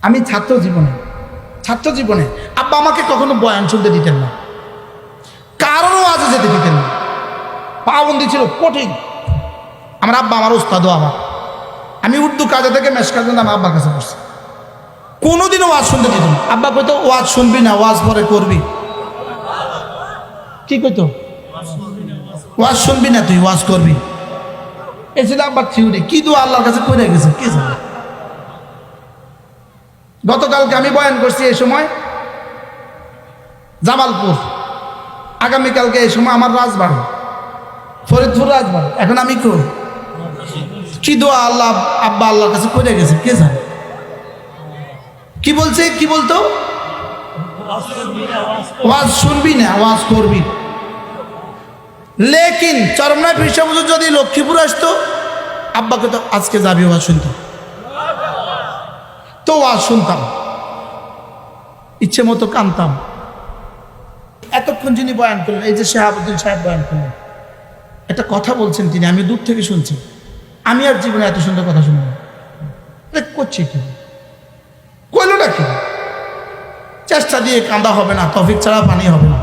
আমি ছাত্র জীবনে আব্বা আমাকে কখনো বয়ান শুনতে দিতেন না, কারোরও আজও যেতে দিতেন না। পাবন্দি ছিল কঠিন। আমার আব্বা আমার উস্তাদও আমার। আমি উর্দু কাজে থেকে মেশ কাজে আমার আব্বার কাছে পড়ছি, কোনোদিনও ওয়াজ শুনতে দিত না। আব্বা কইতো ওয়াজ শুনবি না, ওয়াজ পরে করবি। কি কইতো? ওয়াজ শুনবি না, তুই ওয়াজ করবি। এ ছিল আব্বার থিওরি। কি দোয়া আল্লাহর কাছে কইরা গেছে কে জানে। গতকালকে আমি বয়ান করছি এই সময় জামালপুর, আগামীকালকে এই সময় আমার রাজবাড়ি ফরিদপুর রাজবাড়ি। এখন আমি কই কি দোয়া আল্লাহ আব্বা আল্লাহর কাছে কইরা গেছে কে জানে। কি বলছে, কি বলতো? ওয়াজ শুনবি না, ওয়াজ করবি। লেকিন চরমনায় পীর সাহেব হুজুর যদি লক্ষ্মীপুর আসতো, আব্বাকে তো আজকে যাবি ওয়াজ শুনতে, তো ওয়াজ শুনতাম, ইচ্ছে মতো কানতাম। এতক্ষণ যিনি বয়ান করলেন, এই যে শাহাবুদ্দিন সাহেব বয়ান করলেন, একটা কথা বলছেন তিনি, আমি দূর থেকে শুনছি। আমি আর জীবনে এত সুন্দর কথা শুনব করছি কি, কইলটা কি? চেষ্টা দিয়ে কান্দা হবে না, তৌফিক ছাড়া পানি হবে না।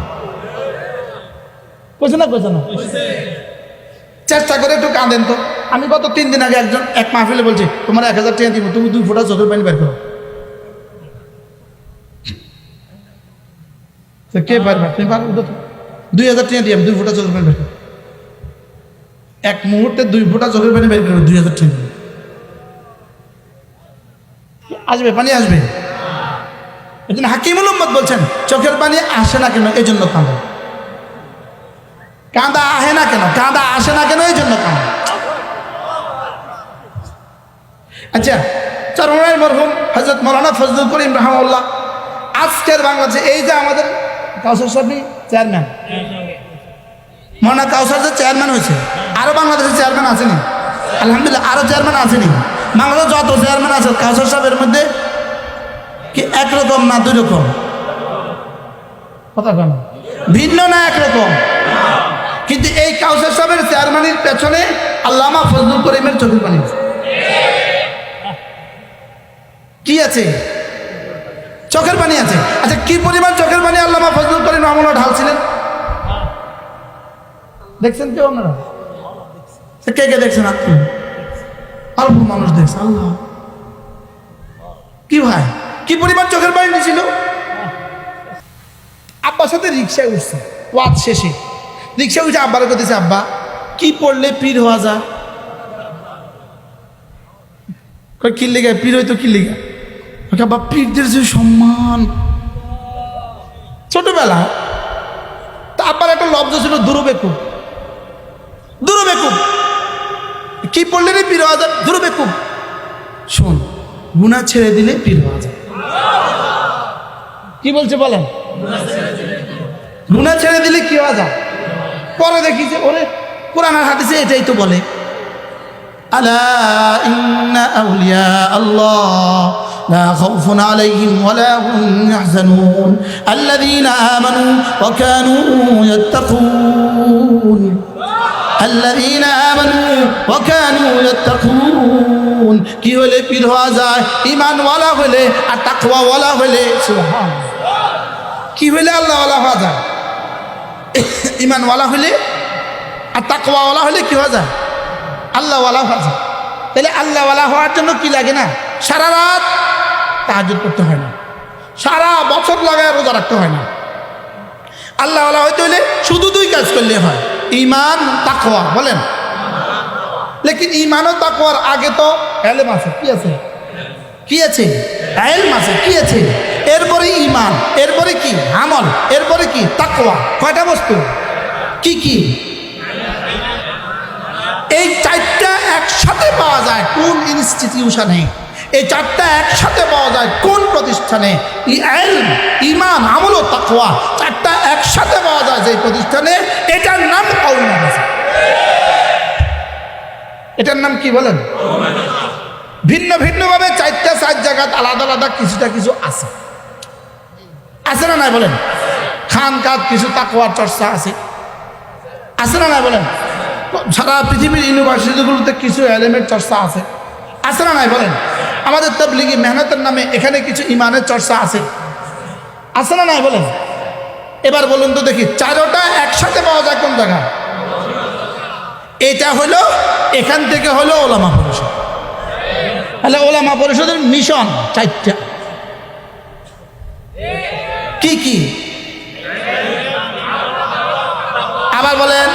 কইছে না? চেষ্টা করে একটু কাঁদেন তো। আমি গত 3 দিন আগে এক মাহফিলে বলছি, তোমার 1000 টাকা দিব, তুমি 2 ফোঁটা চোখের পানি বের করো। কে পারবে? তুমি পারো? 2000 টাকা দিয়ে 2 ফোঁটা চোখের পানি বের করো। এক মুহূর্তে 2 ফোঁটা চোখের পানি বের করো, 2000 টাকা আসবে, পানি আসবে। এই জন্য হাকিমুল উম্মত বলছেন, চোখের পানি আসে না কেন, এই জন্য কাঁদে। কাঁদা আহে না কেন, কাঁদা আসে না কেন, এই জন্য কাঁদে। আচ্ছা, চরমনাইয়ের মরহুম হযরত মাওলানা ফজলুল করিম রাহমাহুল্লাহ আজকের বাংলাদেশে এই যে আমাদের কাউসার সাহেব চেয়ারম্যান, মাওলানা কাউসার যে চেয়ারম্যান হয়েছে, আরো বাংলাদেশের চেয়ারম্যান আসেনি? আলহামদুলিল্লাহ, আরো চেয়ারম্যান আসেনি? বাংলাদেশে যত চেয়ারম্যান আছে কাউসার সাহেবের মধ্যে কি একরকম না 2 রকম? কথা কেন? ভিন্ন না একরকম? কিন্তু এই কাউসার সাহেবের চেয়ারম্যানের পেছনে আল্লামা ফজলুল করিমের চোখের পানি কি আছে? চোখের পানি আছে। আচ্ছা, কি পরিমাণ চোখের পানি আল্লামা ফজলুল করিম রাহমাহুল্লাহ ঢালছিলেন দেখছেন কেউ? আপনারা কে কে দেখছেন? আপনি অল্প মানুষ দেখছে। আল্লাহ, কি ভাই, কি পরিমাণ চোখের পানি দিয়েছিল। আব্বার সাথে রিক্সায় উঠছে ওয়াজ শেষে, রিক্সা উঠে আব্বার করতেছে, আব্বা কি পড়লে পীর হওয়া যায়? কি লেগে পীর হইতো? কি লেগে? আব্বা, পীরদের যে সম্মান ছোটবেলা। তা আব্বার একটা লব্জ ছিল, দুরুবেকুব। কি পড়লে রে পীর হওয়া যায়? দুরুবেকুব। শোন, গুনাহ ছেড়ে দিলে পীর হওয়া যায়। কি বলছে বলেন? গুনাহ ছেড়ে দিলে কি হওয়া যায়? পরে দেখি যে ওরে কোরআন আর হাদিসে এটাই তো বলে, আলা ইন্না আউলিয়া আল্লাহ লা খাউফুন আলাইহিম ওয়ালা হুম ইয়াহজানুন আল্লাযীনা আমানু ওয়া কানু ইয়াত্তাকুন আল্লাযীনা আমানু ওয়া কানু ইয়াত্তাকুন। কি হলে পীর হওয়া যায়? ঈমানওয়ালা হলে আর তাকওয়াওয়ালা হলে। সুবহানাল্লাহ। কি হলে আল্লাহওয়ালা হওয়া যায়? ঈমানওয়ালা হলে আর তাকওয়াওয়ালা হলে কি হওয়া যায়? আল্লাহওয়ালা হওয়া যায়। তাহলে আল্লাহওয়ালা হওয়ার জন্য কি লাগে না? সারা রাত তাহাজ্জুদ করতে হয় না, সারা বছর লাগায় রোজা রাখতে হয় না। আল্লাহওয়ালা হইতে হলে শুধু 2 কাজ করলে হয়, ঈমান, তাকওয়া। বলেন, লেকিন ঈমান ও তাকওয়ার আগে তো ইলম আছে। কি আছে? কি আছে? ইলম আছে। কি আছে? এরপরে ঈমান, এরপরে কি? আমল, এরপরে কি? তাকওয়া। কয়টা বস্তু? কি কি? এই 4টা একসাথে পাওয়া যায় কোন ইনস্টিটিউশনে? এই 4টা একসাথে পাওয়া যায় কোন প্রতিষ্ঠানে? ইলম, ঈমান, আমল ও তাকওয়া 4টা একসাথে পাওয়া যায় যে প্রতিষ্ঠানে, এটার নাম কওমি মাদ্রাসা। এটার নাম কি বলেন? ভিন্ন ভিন্নভাবে 4 জায়গায় আলাদা আলাদা কিছুটা কিছু আছে। আছে না নাই বলেন? খানকাত কিছু তাকওয়ার চর্চা আছে। আছে না নাই বলেন? সারা পৃথিবীর ইউনিভার্সিটিগুলোতে কিছু এলিমের চর্চা আছে। আছে না নাই বলেন? আমাদের তাবলীগী মেহনতের নামে এখানে কিছু ইমানের চর্চা আছে, আছে না নাই বলেন? এবার বলুন তো দেখি, চারোটা একসাথে পাওয়া যায় কোন জায়গায়? এটা হলো এখান থেকে হলো ওলামা পরিষদ। তাহলে ওলামা পরিষদের মিশন চারটা, কি কি আবার বলেন?